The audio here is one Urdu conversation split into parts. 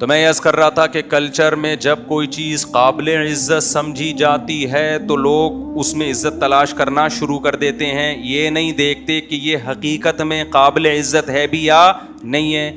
تو میں عرض کر رہا تھا کہ کلچر میں جب کوئی چیز قابل عزت سمجھی جاتی ہے تو لوگ اس میں عزت تلاش کرنا شروع کر دیتے ہیں, یہ نہیں دیکھتے کہ یہ حقیقت میں قابل عزت ہے بھی یا نہیں ہے.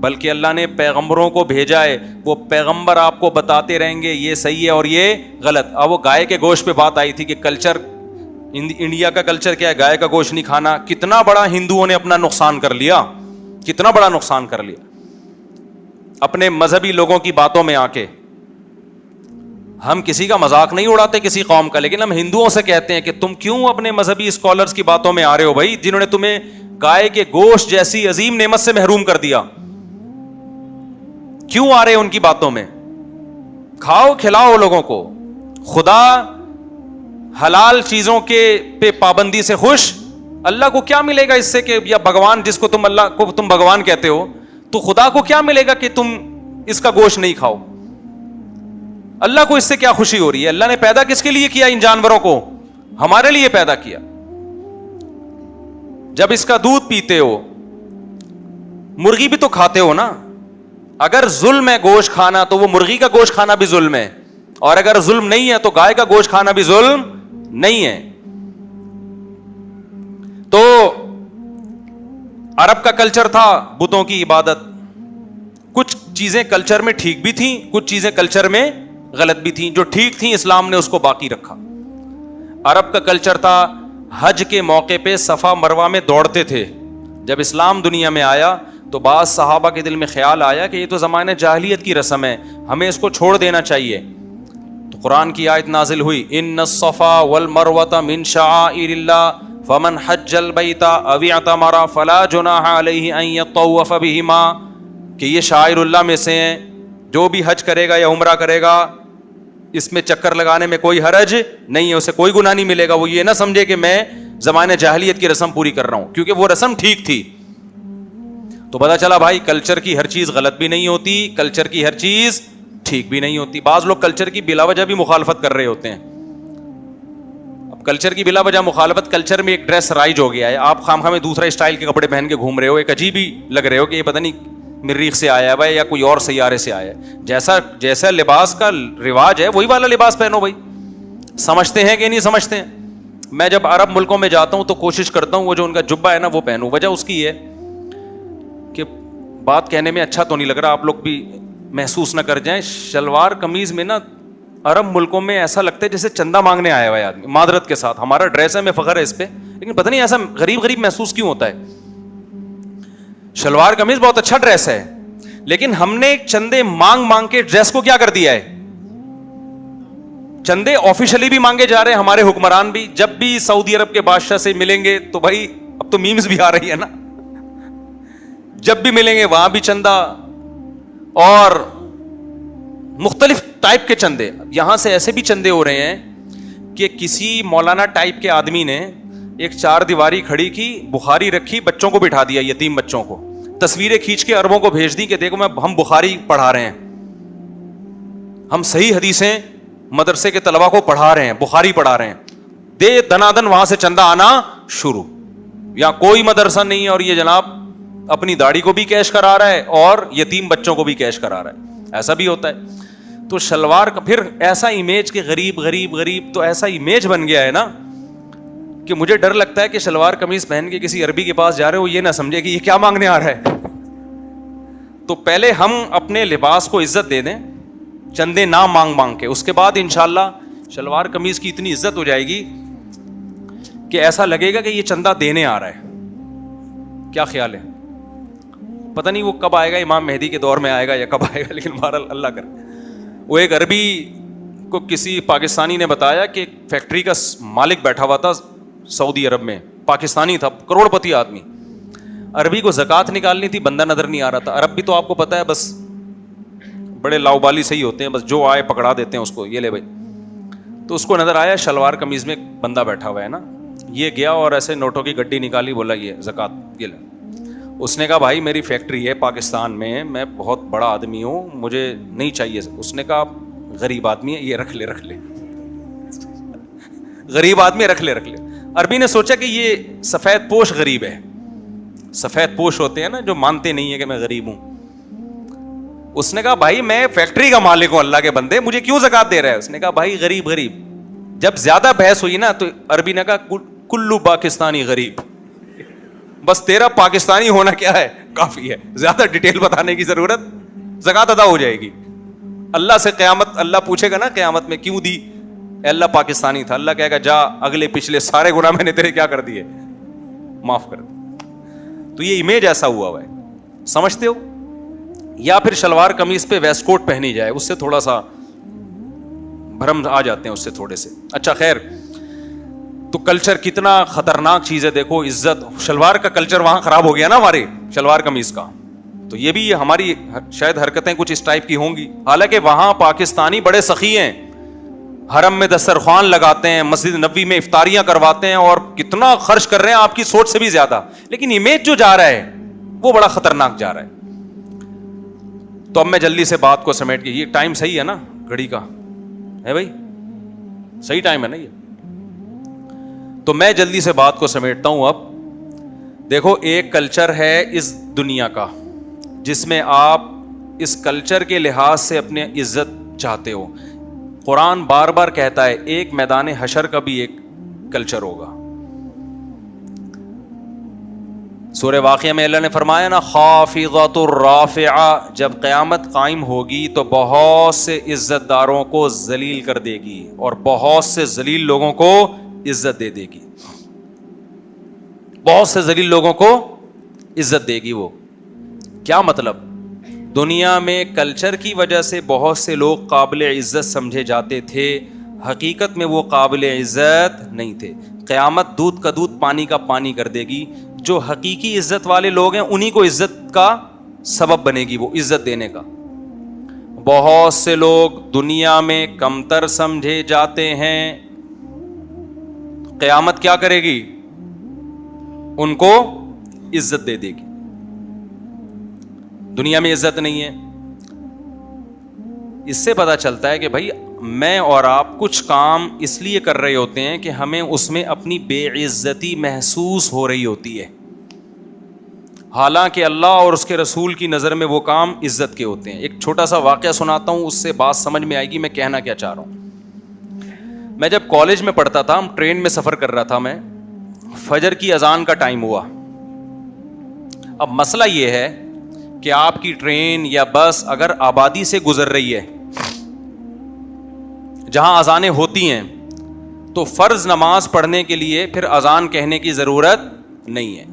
بلکہ اللہ نے پیغمبروں کو بھیجا ہے. وہ پیغمبر آپ کو بتاتے رہیں گے یہ صحیح ہے اور یہ غلط. اب وہ گائے کے گوشت پہ بات آئی تھی کہ کلچر انڈیا کا کلچر کیا ہے, گائے کا گوشت نہیں کھانا. کتنا بڑا ہندوؤں نے اپنا نقصان کر لیا, کتنا بڑا نقصان کر لیا اپنے مذہبی لوگوں کی باتوں میں آ کے. ہم کسی کا مذاق نہیں اڑاتے کسی قوم کا, لیکن ہم ہندوؤں سے کہتے ہیں کہ تم کیوں اپنے مذہبی اسکالرز کی باتوں میں آ رہے ہو بھائی, جنہوں نے تمہیں گائے کے گوشت جیسی عظیم نعمت سے محروم کر دیا, کیوں آ رہے ان کی باتوں میں؟ کھاؤ کھلاؤ لوگوں کو. خدا حلال چیزوں کے پہ پابندی سے خوش, اللہ کو کیا ملے گا اس سے کہ, یا بھگوان جس کو تم اللہ کو تم بھگوان کہتے ہو, تو خدا کو کیا ملے گا کہ تم اس کا گوشت نہیں کھاؤ؟ اللہ کو اس سے کیا خوشی ہو رہی ہے؟ اللہ نے پیدا کس کے لیے کیا ان جانوروں کو؟ ہمارے لیے پیدا کیا. جب اس کا دودھ پیتے ہو, مرغی بھی تو کھاتے ہو نا. اگر ظلم ہے گوشت کھانا تو وہ مرغی کا گوشت کھانا بھی ظلم ہے, اور اگر ظلم نہیں ہے تو گائے کا گوشت کھانا بھی ظلم نہیں ہے. تو عرب کا کلچر تھا بتوں کی عبادت. کچھ چیزیں کلچر میں ٹھیک بھی تھیں, کچھ چیزیں کلچر میں غلط بھی تھیں. جو ٹھیک تھیں اسلام نے اس کو باقی رکھا. عرب کا کلچر تھا حج کے موقع پہ صفا مروہ میں دوڑتے تھے. جب اسلام دنیا میں آیا تو بعض صحابہ کے دل میں خیال آیا کہ یہ تو زمانہ جاہلیت کی رسم ہے, ہمیں اس کو چھوڑ دینا چاہیے. تو قرآن کی آیت نازل ہوئی, ان الصفا والمروہ من شعائر اللہ فمن حج البیت او اعتمر فلا جناح علیہ ان یطوف بہما, کہ یہ شعائر اللہ میں سے ہیں, جو بھی حج کرے گا یا عمرہ کرے گا اس میں چکر لگانے میں کوئی حرج نہیں ہے, اسے کوئی گناہ نہیں ملے گا. وہ یہ نہ سمجھے کہ میں زمانہ جاہلیت کی رسم پوری کر رہا ہوں, کیونکہ وہ رسم ٹھیک تھی. تو پتا چلا بھائی کلچر کی ہر چیز غلط بھی نہیں ہوتی, کلچر کی ہر چیز ٹھیک بھی نہیں ہوتی. بعض لوگ کلچر کی بلا وجہ بھی مخالفت کر رہے ہوتے ہیں. اب کلچر کی بلا وجہ مخالفت, کلچر میں ایک ڈریس رائج ہو گیا ہے, آپ خام میں دوسرا اسٹائل کے کپڑے پہن کے گھوم رہے ہو, ایک عجیب ہی لگ رہے ہو کہ یہ پتہ نہیں مریخ سے آیا ہے یا کوئی اور سیارے سے آیا ہے. جیسا لباس کا رواج ہے وہی والا لباس پہنو بھائی. سمجھتے ہیں کہ نہیں سمجھتے ہیں؟ میں جب عرب ملکوں میں جاتا ہوں تو کوشش کرتا ہوں وہ جو ان کا جبہ ہے نا وہ پہنوں. وجہ اس کی ہے کہ بات کہنے میں اچھا تو نہیں لگ رہا, آپ لوگ بھی محسوس نہ کر جائیں, شلوار قمیض میں نا عرب ملکوں میں ایسا لگتا ہے جیسے چندہ مانگنے آیا ہوا ہے آدمی. معذرت کے ساتھ, ہمارا ڈریس ہے, میں فخر ہے اس پہ, لیکن پتہ نہیں ایسا غریب محسوس کیوں ہوتا ہے. شلوار قمیض بہت اچھا ڈریس ہے, لیکن ہم نے چندے مانگ کے ڈریس کو کیا کر دیا ہے. چندے آفیشلی بھی مانگے جا رہے ہیں, ہمارے حکمران بھی جب بھی سعودی عرب کے بادشاہ سے ملیں گے تو بھائی اب تو میمز بھی آ رہی ہے نا, جب بھی ملیں گے وہاں بھی چندہ, اور مختلف ٹائپ کے چندے. یہاں سے ایسے بھی چندے ہو رہے ہیں کہ کسی مولانا ٹائپ کے آدمی نے ایک 4 دیواری کھڑی کی, بخاری رکھی, بچوں کو بٹھا دیا, یتیم بچوں کو, تصویریں کھینچ کے عربوں کو بھیج دی کہ دیکھو ہم بخاری پڑھا رہے ہیں, ہم صحیح حدیثیں مدرسے کے طلبا کو پڑھا رہے ہیں, بخاری پڑھا رہے ہیں. دے دنادن وہاں سے چندہ آنا شروع. یا کوئی مدرسہ نہیں ہے اور یہ جناب اپنی داڑھی کو بھی کیش کرا رہا ہے اور یتیم بچوں کو بھی کیش کرا رہا ہے. ایسا بھی ہوتا ہے. تو شلوار کا پھر ایسا امیج کہ غریب تو ایسا امیج بن گیا ہے نا کہ مجھے ڈر لگتا ہے کہ شلوار قمیض پہن کے کسی عربی کے پاس جا رہے ہو, یہ نہ سمجھے کہ یہ کیا مانگنے آ رہا ہے. تو پہلے ہم اپنے لباس کو عزت دے دیں, چندے نہ مانگ کے, اس کے بعد انشاءاللہ شلوار قمیض کی اتنی عزت ہو جائے گی کہ ایسا لگے گا کہ یہ چندہ دینے آ رہا ہے. کیا خیال ہے؟ پتہ نہیں وہ کب آئے گا, امام مہدی کے دور میں آئے گا یا کب آئے گا, لیکن بہرحال اللہ کرے. وہ ایک عربی کو کسی پاکستانی نے بتایا کہ ایک فیکٹری کا مالک بیٹھا ہوا تھا سعودی عرب میں, پاکستانی تھا, کروڑ پتی آدمی. عربی کو زکوٰۃ نکالنی تھی, بندہ نظر نہیں آ رہا تھا. عرب بھی تو آپ کو پتہ ہے بس بڑے لاؤبالی صحیح ہوتے ہیں, بس جو آئے پکڑا دیتے ہیں اس کو, یہ لے بھائی. تو اس کو نظر آیا شلوار قمیض میں بندہ بیٹھا ہوا ہے نا, یہ گیا اور ایسے نوٹوں کی گڈی نکالی, بولا یہ زکوٰۃ, یہ لے. اس نے کہا بھائی میری فیکٹری ہے پاکستان میں بہت بڑا آدمی ہوں, مجھے نہیں چاہیے. اس نے کہا غریب آدمی ہے, یہ رکھ لے غریب آدمی رکھ لے. عربی نے سوچا کہ یہ سفید پوش غریب ہے, سفید پوش ہوتے ہیں نا جو مانتے نہیں ہیں کہ میں غریب ہوں. اس نے کہا بھائی میں فیکٹری کا مالک ہوں اللہ کے بندے, مجھے کیوں زکات دے رہا ہے؟ اس نے کہا بھائی غریب غریب. جب زیادہ بحث ہوئی نا تو عربی نے کہا کلو پاکستانی غریب, بس تیرا پاکستانی ہونا کیا ہے کافی ہے, زیادہ ڈیٹیل بتانے کی ضرورت, زکات ادا ہو جائے گی. اللہ سے قیامت, اللہ پوچھے گا نا قیامت میں کیوں دی؟ اے اللہ پاکستانی تھا. اللہ کہے گا جا اگلے پچھلے سارے گناہ میں نے تیرے کیا کر دیے, معاف کر دی. تو یہ امیج ایسا ہوا ہے, سمجھتے ہو؟ یا پھر شلوار قمیص پہ ویسٹ کوٹ پہنی جائے, اس سے تھوڑا سا بھرم آ جاتے ہیں اس سے تھوڑے سے. اچھا خیر, تو کلچر کتنا خطرناک چیز ہے دیکھو. عزت, شلوار کا کلچر وہاں خراب ہو گیا نا ہمارے, شلوار قمیص کا. تو یہ بھی ہماری شاید حرکتیں کچھ اس ٹائپ کی ہوں گی. حالانکہ وہاں پاکستانی بڑے سخی ہیں, حرم میں دسترخوان لگاتے ہیں, مسجد نبوی میں افطاریاں کرواتے ہیں, اور کتنا خرچ کر رہے ہیں آپ کی سوچ سے بھی زیادہ. لیکن امیج جو جا رہا ہے وہ بڑا خطرناک جا رہا ہے. تو اب میں جلدی سے بات کو سمیٹ کے, یہ ٹائم صحیح ہے نا گھڑی کا ہے بھائی, صحیح ٹائم ہے نا یہ؟ تو میں جلدی سے بات کو سمیٹتا ہوں. اب دیکھو ایک کلچر ہے اس دنیا کا جس میں آپ اس کلچر کے لحاظ سے اپنے عزت چاہتے ہو. قرآن بار بار کہتا ہے ایک میدان حشر کا بھی ایک کلچر ہوگا. سورہ واقعہ میں اللہ نے فرمایا نا خافضۃ الرافعہ, جب قیامت قائم ہوگی تو بہت سے عزت داروں کو ذلیل کر دے گی اور بہت سے ذلیل لوگوں کو عزت دے دے گی. بہت سے ذلیل لوگوں کو عزت دے گی. وہ کیا مطلب؟ دنیا میں کلچر کی وجہ سے بہت سے لوگ قابل عزت سمجھے جاتے تھے, حقیقت میں وہ قابل عزت نہیں تھے. قیامت دودھ کا دودھ پانی کا پانی کر دے گی. جو حقیقی عزت والے لوگ ہیں انہی کو عزت کا سبب بنے گی وہ عزت دینے کا. بہت سے لوگ دنیا میں کمتر سمجھے جاتے ہیں, قیامت کیا کرے گی؟ ان کو عزت دے دے گی. دنیا میں عزت نہیں ہے. اس سے پتا چلتا ہے کہ بھائی میں اور آپ کچھ کام اس لیے کر رہے ہوتے ہیں کہ ہمیں اس میں اپنی بے عزتی محسوس ہو رہی ہوتی ہے, حالانکہ اللہ اور اس کے رسول کی نظر میں وہ کام عزت کے ہوتے ہیں. ایک چھوٹا سا واقعہ سناتا ہوں, اس سے بات سمجھ میں آئے گی میں کہنا کیا چاہ رہا ہوں. میں جب کالج میں پڑھتا تھا, ہم ٹرین میں سفر کر رہا تھا میں, فجر کی اذان کا ٹائم ہوا. اب مسئلہ یہ ہے کہ آپ کی ٹرین یا بس اگر آبادی سے گزر رہی ہے جہاں اذانیں ہوتی ہیں تو فرض نماز پڑھنے کے لیے پھر اذان کہنے کی ضرورت نہیں ہے.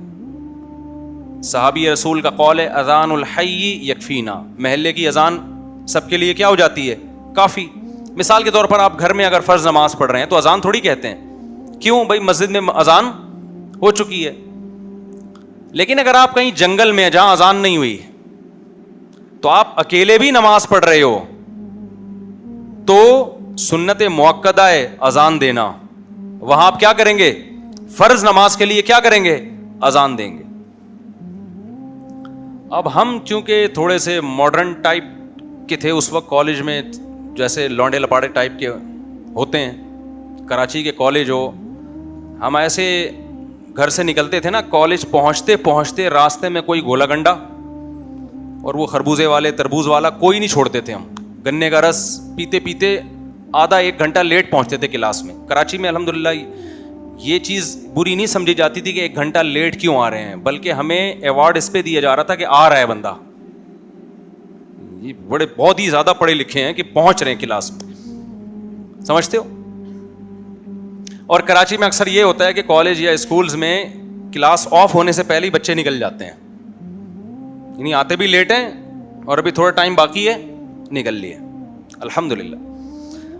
صحابی رسول کا قول ہے اذان الحی یکفینا, محلے کی اذان سب کے لیے کیا ہو جاتی ہے؟ کافی. مثال کے طور پر آپ گھر میں اگر فرض نماز پڑھ رہے ہیں تو اذان تھوڑی کہتے ہیں, کیوں بھائی مسجد میں اذان ہو چکی ہے. لیکن اگر آپ کہیں جنگل میں جہاں اذان نہیں ہوئی تو آپ اکیلے بھی نماز پڑھ رہے ہو تو سنت مؤکدہ ہے اذان دینا, وہاں آپ کیا کریں گے؟ فرض نماز کے لیے کیا کریں گے؟ اذان دیں گے. اب ہم چونکہ تھوڑے سے ماڈرن ٹائپ کے تھے اس وقت کالج میں, جیسے لونڈے لپاڑے ٹائپ کے ہوتے ہیں, کراچی کے کالج ہو, ہم ایسے گھر سے نکلتے تھے نا, کالج پہنچتے پہنچتے راستے میں کوئی گولا گنڈا اور وہ خربوزے والے تربوز والا کوئی نہیں چھوڑتے تھے. ہم گنے کا رس پیتے پیتے آدھا ایک گھنٹہ لیٹ پہنچتے تھے کلاس میں. کراچی میں الحمدللہ یہ چیز بری نہیں سمجھی جاتی تھی کہ ایک گھنٹہ لیٹ کیوں آ رہے ہیں, بلکہ ہمیں ایوارڈ اس پہ دیا جا رہا تھا کہ آ رہا ہے بندہ, یہ بڑے بہت ہی زیادہ پڑھے لکھے ہیں کہ پہنچ رہے ہیں کلاس میں, سمجھتے ہو. اور کراچی میں اکثر یہ ہوتا ہے کہ کالج یا اسکولز میں کلاس آف ہونے سے پہلے ہی بچے نکل جاتے ہیں, یعنی آتے بھی لیٹ ہیں اور ابھی تھوڑا ٹائم باقی ہے, نکل لیے الحمدللہ.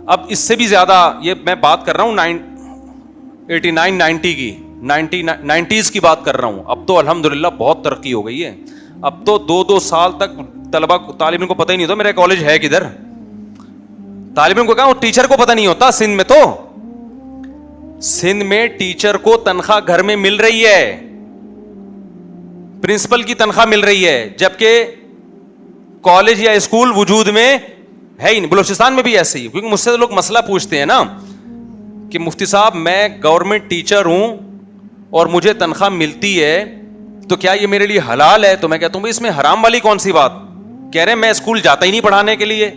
اب اس سے بھی زیادہ یہ میں بات کر رہا ہوں 89-90 کی 90s کی بات کر رہا ہوں. اب تو الحمدللہ بہت ترقی ہو گئی ہے. اب تو 2 سال تک طالبین کو پتہ ہی نہیں ہوتا میرا کالج ہے کدھر. طالبین کو کہا وہ ٹیچر کو پتہ نہیں ہوتا. سندھ میں تو سندھ میں ٹیچر کو تنخواہ گھر میں مل رہی ہے, پرنسپل کی تنخواہ مل رہی ہے, جبکہ کالج یا اسکول وجود میں ہے ہی نہیں. بلوچستان میں بھی ایسے ہی, کیونکہ مجھ سے لوگ مسئلہ پوچھتے ہیں نا کہ مفتی صاحب میں گورنمنٹ ٹیچر ہوں اور مجھے تنخواہ ملتی ہے تو کیا یہ میرے لیے حلال ہے؟ تو میں کہتا ہوں اس میں حرام والی کون سی بات؟ کہہ رہے میں اسکول جاتا ہی نہیں پڑھانے کے لیے.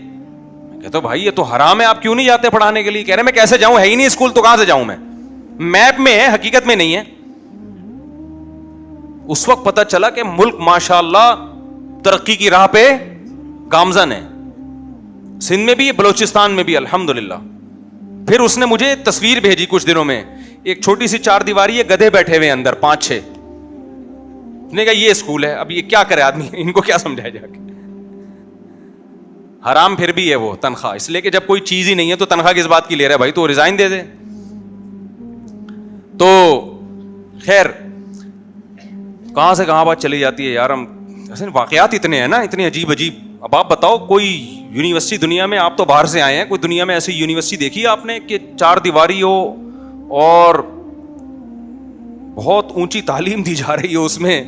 میں کہتا ہوں بھائی یہ تو حرام ہے, آپ کیوں نہیں جاتے پڑھانے کے لیے؟ کہہ رہے میں کیسے جاؤں, ہے ہی نہیں اسکول, تو کہاں سے جاؤں میں؟ میپ میں ہے, حقیقت میں نہیں ہے. اس وقت پتہ چلا کہ ملک ماشاءاللہ ترقی کی راہ پہ گامزن ہے, سندھ میں بھی, بلوچستان میں بھی الحمدللہ. پھر اس نے مجھے تصویر بھیجی کچھ دنوں میں, ایک چھوٹی سی 4 دیواری ہے, گدھے بیٹھے ہوئے اندر 5-6. نے کہا یہ اسکول ہے. اب یہ کیا کرے آدمی, ان کو کیا سمجھائے جا کے؟ حرام پھر بھی ہے وہ تنخواہ, اس لیے کہ جب کوئی چیز ہی نہیں ہے تو تنخواہ کس بات کی لے رہا ہے بھائی, تو ریزائن دے دے. تو خیر کہاں سے کہاں بات چلی جاتی ہے یار. ہم واقعات اتنے ہیں نا, اتنے عجیب عجیب. اب آپ بتاؤ کوئی یونیورسٹی دنیا میں, آپ تو باہر سے آئے ہیں, کوئی دنیا میں ایسی یونیورسٹی دیکھی ہے آپ نے کہ 4 دیواری ہو اور بہت اونچی تعلیم دی جا رہی ہو, اس میں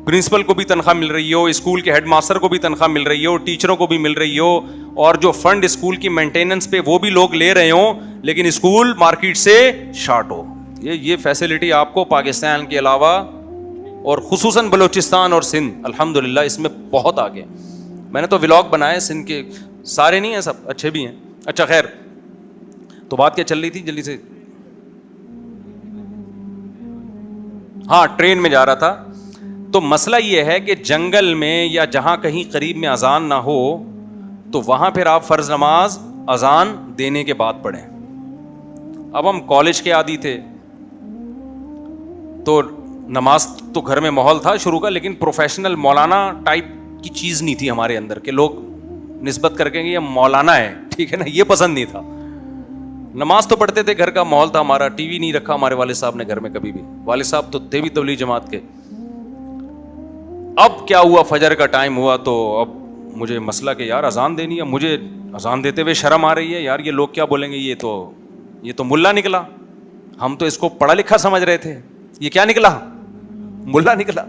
پرنسپل کو بھی تنخواہ مل رہی ہو, اسکول کے ہیڈ ماسٹر کو بھی تنخواہ مل رہی ہو, ٹیچروں کو بھی مل رہی ہو, اور جو فنڈ اسکول کی مینٹیننس پہ وہ بھی لوگ لے رہے ہوں, لیکن اسکول مارکیٹ سے شارٹ ہو. یہ فیسلٹی آپ کو پاکستان کے علاوہ اور خصوصاً بلوچستان اور سندھ الحمدللہ اس میں بہت آگے. میں نے تو ولاگ بنائے سندھ کے, سارے نہیں ہیں, سب اچھے بھی ہیں. اچھا خیر, تو بات کیا چل رہی تھی جلدی سے؟ ہاں, ٹرین میں جا رہا تھا. تو مسئلہ یہ ہے کہ جنگل میں یا جہاں کہیں قریب میں اذان نہ ہو تو وہاں پھر آپ فرض نماز اذان دینے کے بعد پڑھیں. اب ہم کالج کے عادی تھے تو نماز تو گھر میں ماحول تھا شروع کا, لیکن پروفیشنل مولانا ٹائپ کی چیز نہیں تھی ہمارے اندر کہ لوگ نسبت کر کے یہ مولانا ہے, ٹھیک ہے نا, یہ پسند نہیں تھا. نماز تو پڑھتے تھے, گھر کا ماحول تھا ہمارا. ٹی وی نہیں رکھا ہمارے والد صاحب نے گھر میں کبھی بھی. والد صاحب تو تھے بھی تبلیغ جماعت کے. اب کیا ہوا, فجر کا ٹائم ہوا تو اب مجھے مسئلہ کہ یار اذان دینی ہے. مجھے اذان دیتے ہوئے شرم آ رہی ہے یار, یہ لوگ کیا بولیں گے, یہ تو ملا نکلا. ہم تو اس کو پڑھا لکھا سمجھ رہے تھے, یہ کیا نکلا, ملا نکلا.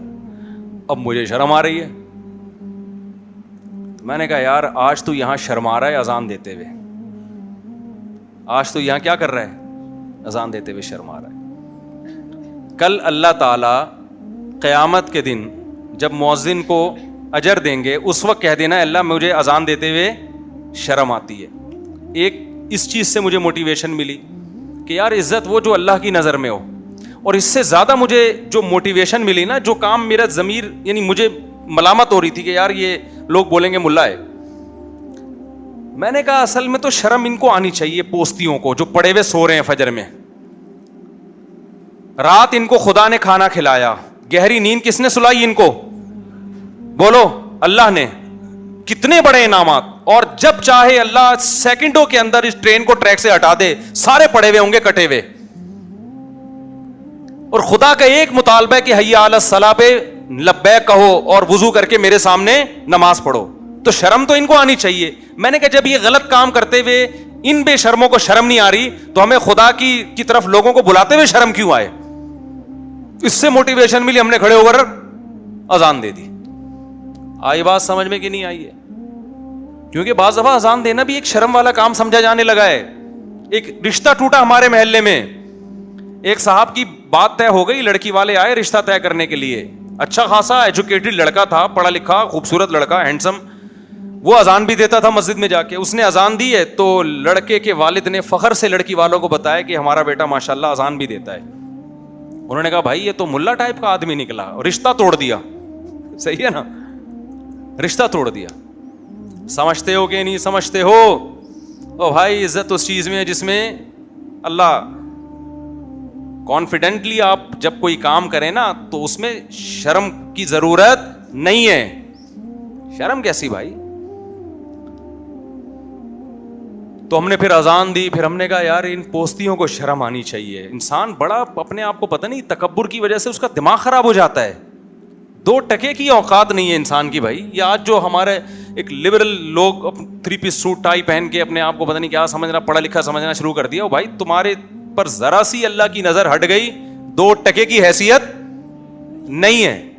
اب مجھے شرم آ رہی ہے. میں نے کہا یار آج تو یہاں شرما رہا ہے اذان دیتے ہوئے, آج تو یہاں کیا کر رہا ہے, اذان دیتے ہوئے شرما رہا ہے. کل اللہ تعالی قیامت کے دن جب مؤذن کو اجر دیں گے, اس وقت کہہ دینا اللہ مجھے اذان دیتے ہوئے شرم آتی ہے. ایک اس چیز سے مجھے موٹیویشن ملی کہ یار عزت وہ جو اللہ کی نظر میں ہو. اور اس سے زیادہ مجھے جو موٹیویشن ملی نا, جو کام میرا ضمیر یعنی مجھے ملامت ہو رہی تھی کہ یار یہ لوگ بولیں گے ملا ہے, میں نے کہا اصل میں تو شرم ان کو آنی چاہیے پوستیوں کو جو پڑے ہوئے سو رہے ہیں فجر میں. رات ان کو خدا نے کھانا کھلایا, گہری نیند کس نے سلائی ان کو, بولو اللہ نے. کتنے بڑے انعامات, اور جب چاہے اللہ سیکنڈوں کے اندر اس ٹرین کو ٹریک سے ہٹا دے, سارے پڑے ہوئے ہوں گے کٹے ہوئے. اور خدا کا ایک مطالبہ ہے کہ حی علی الصلاۃ پہ لبیک کہو اور وضو کر کے میرے سامنے نماز پڑھو. تو شرم تو ان کو آنی چاہیے. میں نے کہا جب یہ غلط کام کرتے ہوئے ان بے شرموں کو شرم نہیں آ رہی تو ہمیں خدا کی طرف لوگوں کو بلاتے ہوئے شرم کیوں آئے. اس سے موٹیویشن ملی, ہم نے کھڑے ہو کر اذان دے دی. آئی بات سمجھ میں کہ نہیں آئی ہے؟ کیونکہ بعض دفعہ اذان دینا بھی ایک شرم والا کام سمجھا جانے لگا ہے. ایک رشتہ ٹوٹا ہمارے محلے میں, ایک صاحب کی بات طے ہو گئی, لڑکی والے آئے رشتہ طے کرنے کے لیے. اچھا خاصا ایجوکیٹڈ لڑکا تھا, پڑھا لکھا خوبصورت لڑکا, ہینڈسم. وہ اذان بھی دیتا تھا مسجد میں جا کے. اس نے اذان دی ہے تو لڑکے کے والد نے فخر سے لڑکی والوں کو بتایا کہ ہمارا بیٹا ماشاءاللہ اذان بھی دیتا ہے. انہوں نے کہا بھائی یہ تو ملا ٹائپ کا آدمی نکلا, رشتہ توڑ دیا. صحیح ہے نا, رشتہ توڑ دیا. سمجھتے ہو کہ نہیں سمجھتے ہو؟ او بھائی عزت اس چیز میں ہے جس میں اللہ کانفیڈنٹلی آپ جب کوئی کام کریں نا تو اس میں شرم کی ضرورت نہیں ہے. شرم کیسی بھائی. تو ہم نے پھر اذان دی, پھر ہم نے کہا یار ان پوستیوں کو شرم آنی چاہیے. انسان بڑا اپنے آپ کو پتہ نہیں تکبر کی وجہ سے اس کا دماغ خراب ہو جاتا ہے. 2 ٹکے کی اوقات نہیں ہے انسان کی بھائی. یہ آج جو ہمارے ایک لبرل لوگ 3 پیس سوٹ ٹائی پہن کے اپنے آپ کو پتہ نہیں کیا سمجھنا, پڑھا لکھا سمجھنا شروع کر دیا. بھائی تمہارے پر ذرا سی اللہ کی نظر ہٹ گئی, 2 ٹکے کی حیثیت نہیں ہے.